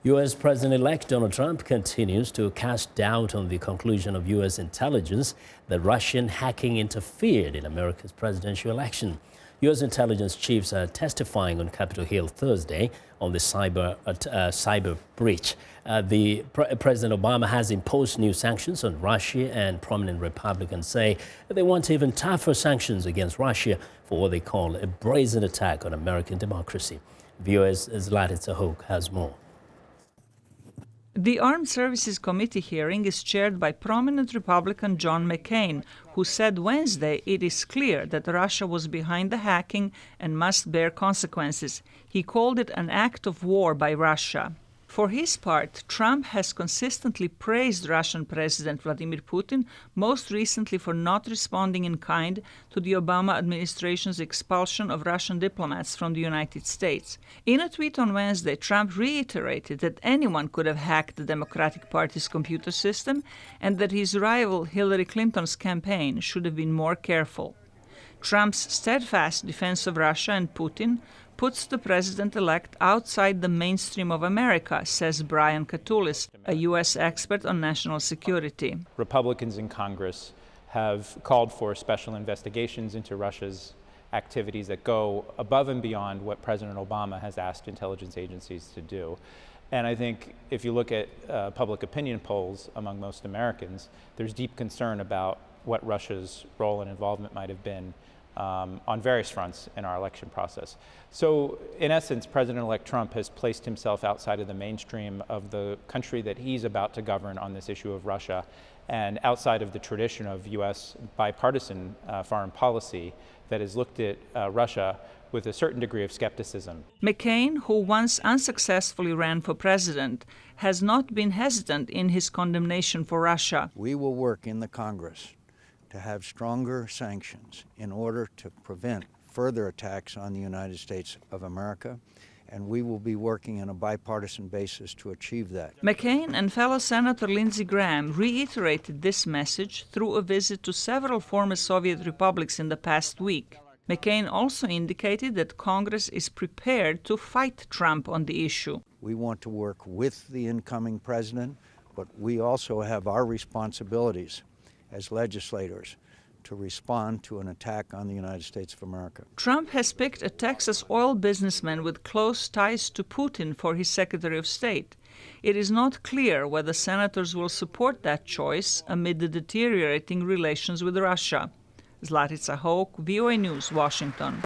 U.S. President-elect Donald Trump continues to cast doubt on the conclusion of U.S. intelligence that Russian hacking interfered in America's presidential election. U.S. intelligence chiefs are testifying on Capitol Hill Thursday on the cyber breach. President Obama has imposed new sanctions on Russia, and prominent Republicans say they want even tougher sanctions against Russia for what they call a brazen attack on American democracy. VOA's Zlatica Hoke has more. The Armed Services Committee hearing is chaired by prominent Republican John McCain, who said Wednesday it is clear that Russia was behind the hacking and must bear consequences. He called it an act of war by Russia. For his part, Trump has consistently praised Russian President Vladimir Putin, most recently for not responding in kind to the Obama administration's expulsion of Russian diplomats from the United States. In a tweet on Wednesday, Trump reiterated that anyone could have hacked the Democratic Party's computer system and that his rival Hillary Clinton's campaign should have been more careful. Trump's steadfast defense of Russia and Putin puts the president-elect outside the mainstream of America, says Brian Katulis, a U.S. expert on national security. Republicans in Congress have called for special investigations into Russia's activities that go above and beyond what President Obama has asked intelligence agencies to do. And I think if you look at public opinion polls among most Americans, there's deep concern about what Russia's role and involvement might have been on various fronts in our election process. So, in essence, President-elect Trump has placed himself outside of the mainstream of the country that he's about to govern on this issue of Russia, and outside of the tradition of U.S. bipartisan foreign policy that has looked at Russia with a certain degree of skepticism. McCain, who once unsuccessfully ran for president, has not been hesitant in his condemnation for Russia. We will work in the Congress to have stronger sanctions in order to prevent further attacks on the United States of America, and we will be working on a bipartisan basis to achieve that. McCain and fellow Senator Lindsey Graham reiterated this message through a visit to several former Soviet republics in the past week. McCain also indicated that Congress is prepared to fight Trump on the issue. We want to work with the incoming president, but we also have our responsibilities as legislators to respond to an attack on the United States of America. Trump has picked a Texas oil businessman with close ties to Putin for his Secretary of State. It is not clear whether senators will support that choice amid the deteriorating relations with Russia. Zlatica Hoke, VOA News, Washington.